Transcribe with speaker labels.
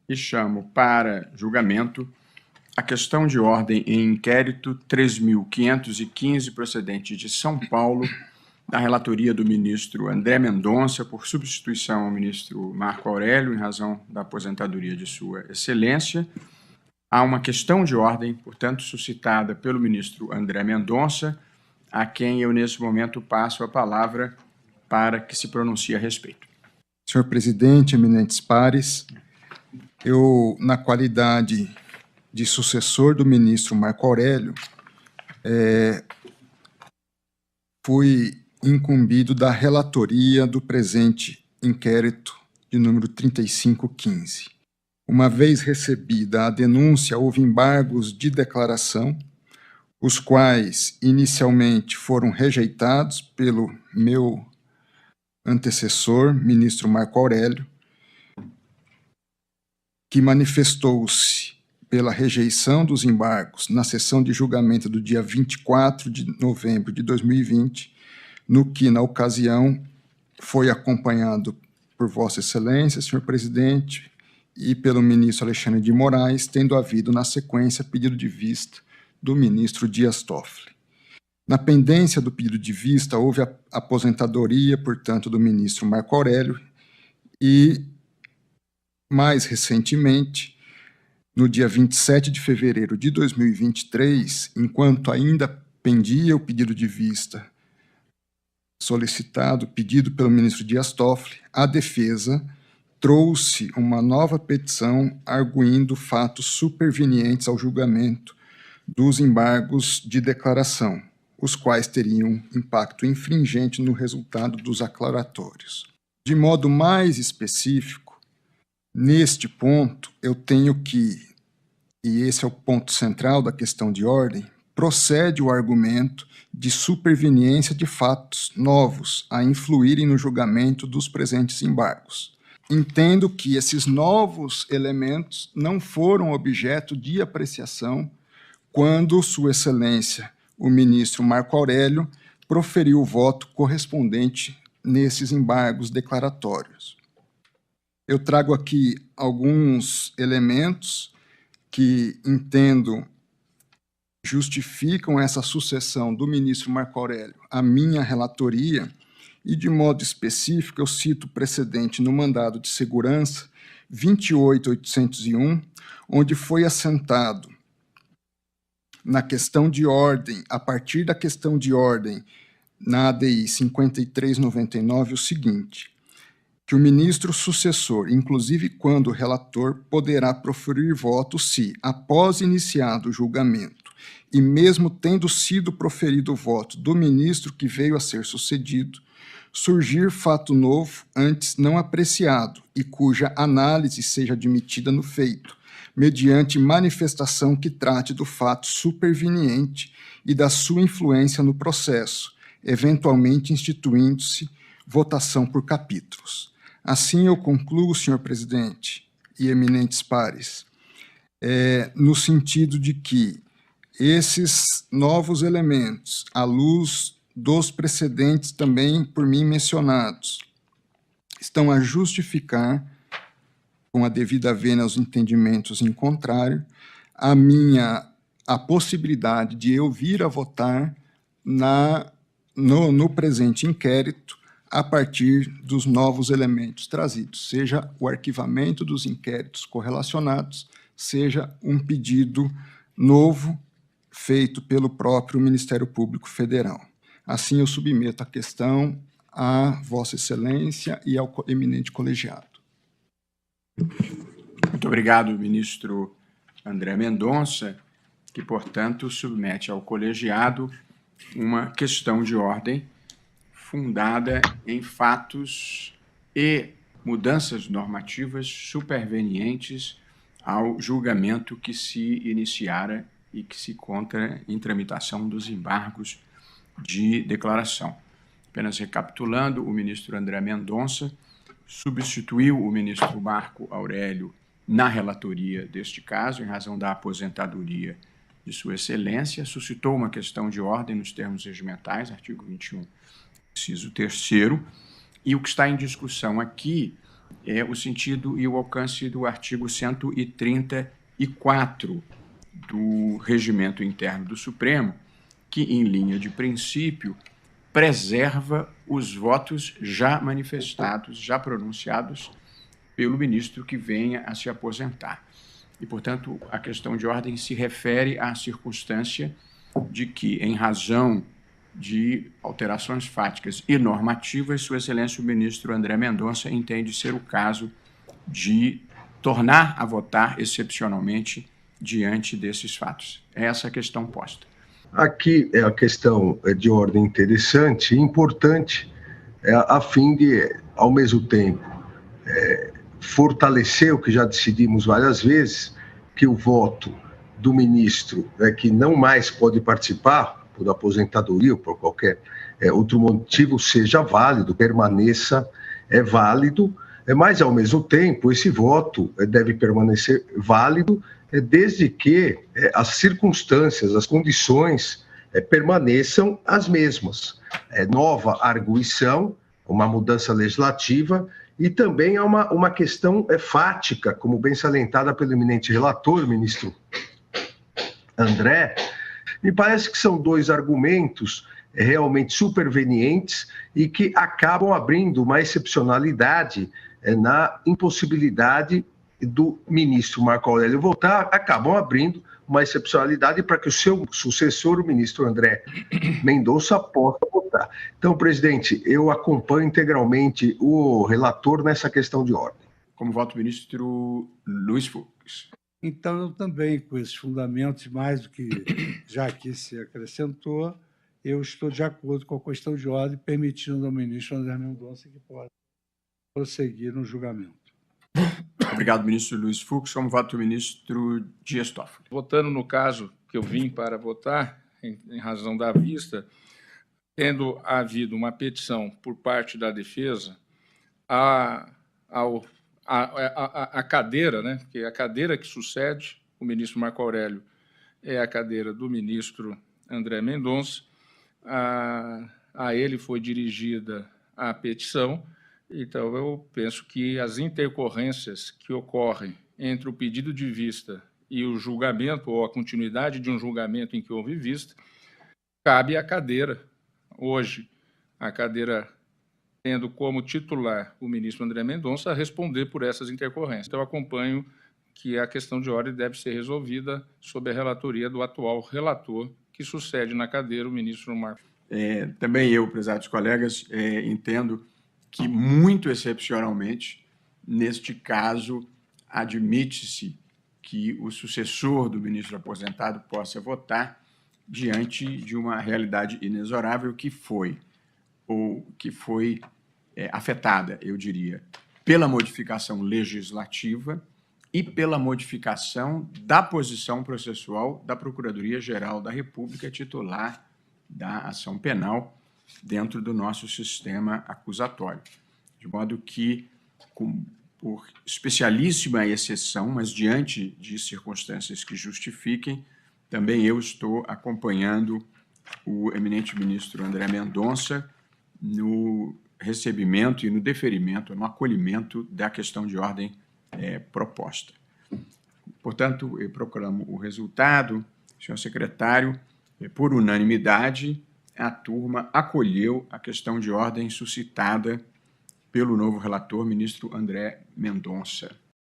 Speaker 1: e chamo para julgamento a questão de ordem em inquérito 3.515, procedente de São Paulo, da relatoria do ministro André Mendonça, por substituição ao ministro Marco Aurélio, em razão da aposentadoria de Sua Excelência. Há uma questão de ordem, portanto, suscitada pelo ministro André Mendonça, a quem eu, nesse momento, passo a palavra para que se pronuncie a respeito.
Speaker 2: Senhor presidente, eminentes pares, eu, na qualidade de sucessor do ministro Marco Aurélio, fui incumbido da relatoria do presente inquérito de número 3515. Uma vez recebida a denúncia, houve embargos de declaração, os quais inicialmente foram rejeitados pelo meu antecessor, ministro Marco Aurélio, que manifestou-se pela rejeição dos embargos na sessão de julgamento do dia 24 de novembro de 2020, no que, na ocasião, foi acompanhado por Vossa Excelência, senhor presidente, e pelo ministro Alexandre de Moraes, tendo havido, na sequência, pedido de vista do ministro Dias Toffoli. Na pendência do pedido de vista, houve a aposentadoria, portanto, do ministro Marco Aurélio e, mais recentemente, no dia 27 de fevereiro de 2023, enquanto ainda pendia o pedido de vista solicitado, pedido pelo ministro Dias Toffoli, a defesa trouxe uma nova petição arguindo fatos supervenientes ao julgamento dos embargos de declaração, os quais teriam impacto infringente no resultado dos aclaratórios. De modo mais específico, neste ponto, eu tenho que, e esse é o ponto central da questão de ordem, procede o argumento de superveniência de fatos novos a influírem no julgamento dos presentes embargos. Entendo que esses novos elementos não foram objeto de apreciação quando Sua Excelência, o ministro Marco Aurélio, proferiu o voto correspondente nesses embargos declaratórios. Eu trago aqui alguns elementos que entendo justificam essa sucessão do ministro Marco Aurélio à minha relatoria, e, de modo específico, eu cito o precedente no mandado de segurança 28.801, onde foi assentado na questão de ordem, a partir da questão de ordem na ADI 5399, o seguinte: que o ministro sucessor, inclusive quando relator, poderá proferir voto se, após iniciado o julgamento, e mesmo tendo sido proferido o voto do ministro que veio a ser sucedido, surgir fato novo antes não apreciado e cuja análise seja admitida no feito, mediante manifestação que trate do fato superveniente e da sua influência no processo, eventualmente instituindo-se votação por capítulos. Assim eu concluo, senhor presidente e eminentes pares, no sentido de que esses novos elementos, à luz dos precedentes também por mim mencionados, estão a justificar, com a devida vênia aos entendimentos em contrário, a possibilidade de eu vir a votar no presente inquérito a partir dos novos elementos trazidos, seja o arquivamento dos inquéritos correlacionados, seja um pedido novo feito pelo próprio Ministério Público Federal. Assim, eu submeto a questão à Vossa Excelência e ao eminente colegiado.
Speaker 1: Muito obrigado, ministro André Mendonça, que, portanto, submete ao colegiado uma questão de ordem fundada em fatos e mudanças normativas supervenientes ao julgamento que se iniciara e que se encontra em tramitação dos embargos de declaração. Apenas recapitulando, o ministro André Mendonça substituiu o ministro Marco Aurélio na relatoria deste caso, em razão da aposentadoria de Sua Excelência, suscitou uma questão de ordem nos termos regimentais, artigo 21, inciso 3º, e o que está em discussão aqui é o sentido e o alcance do artigo 134 do Regimento Interno do Supremo, que, em linha de princípio, preserva os votos já manifestados, já pronunciados pelo ministro que venha a se aposentar. E, portanto, a questão de ordem se refere à circunstância de que, em razão de alterações fáticas e normativas, Sua Excelência o ministro André Mendonça entende ser o caso de tornar a votar excepcionalmente diante desses fatos. É essa a questão posta.
Speaker 3: Aqui é a questão de ordem interessante e importante, a fim de, ao mesmo tempo, fortalecer o que já decidimos várias vezes, que o voto do ministro que não mais pode participar, por aposentadoria ou por qualquer outro motivo, seja válido, permaneça válido, mas, ao mesmo tempo, esse voto deve permanecer válido desde que as circunstâncias, as condições permaneçam as mesmas. Nova arguição, uma mudança legislativa, e também há uma questão fática, como bem salientada pelo eminente relator, ministro André. Me parece que são dois argumentos realmente supervenientes e que acabam abrindo uma excepcionalidade na impossibilidade do ministro Marco Aurélio votar, acabam abrindo uma excepcionalidade para que o seu sucessor, o ministro André Mendonça, possa votar. Então, presidente, eu acompanho integralmente o relator nessa questão de ordem.
Speaker 1: Como vota o ministro Luiz Fux.
Speaker 4: Então, eu também, com esses fundamentos, mais do que já aqui se acrescentou, eu estou de acordo com a questão de ordem, permitindo ao ministro André Mendonça que possa prosseguir no julgamento.
Speaker 1: Obrigado, ministro Luiz Fux. Como vota o ministro Dias Toffoli?
Speaker 5: Votando no caso que eu vim para votar, em razão da vista, tendo havido uma petição por parte da defesa, a cadeira, né, que é a cadeira que sucede o ministro Marco Aurélio, é a cadeira do ministro André Mendonça. A ele foi dirigida a petição. Então, eu penso que as intercorrências que ocorrem entre o pedido de vista e o julgamento, ou a continuidade de um julgamento em que houve vista, cabe à cadeira. Hoje, a cadeira tendo como titular o ministro André Mendonça a responder por essas intercorrências. Então, eu acompanho que a questão de ordem deve ser resolvida sob a relatoria do atual relator, que sucede na cadeira o ministro Marco.
Speaker 1: Também eu, prezados colegas, entendo que, muito excepcionalmente, neste caso, admite-se que o sucessor do ministro aposentado possa votar diante de uma realidade inexorável que foi afetada, eu diria, pela modificação legislativa e pela modificação da posição processual da Procuradoria-Geral da República, titular da ação penal, dentro do nosso sistema acusatório. De modo que, por especialíssima exceção, mas diante de circunstâncias que justifiquem, também eu estou acompanhando o eminente ministro André Mendonça no recebimento e no deferimento, no acolhimento da questão de ordem proposta. Portanto, eu proclamo o resultado, senhor secretário, por unanimidade, a turma acolheu a questão de ordem suscitada pelo novo relator, ministro André Mendonça.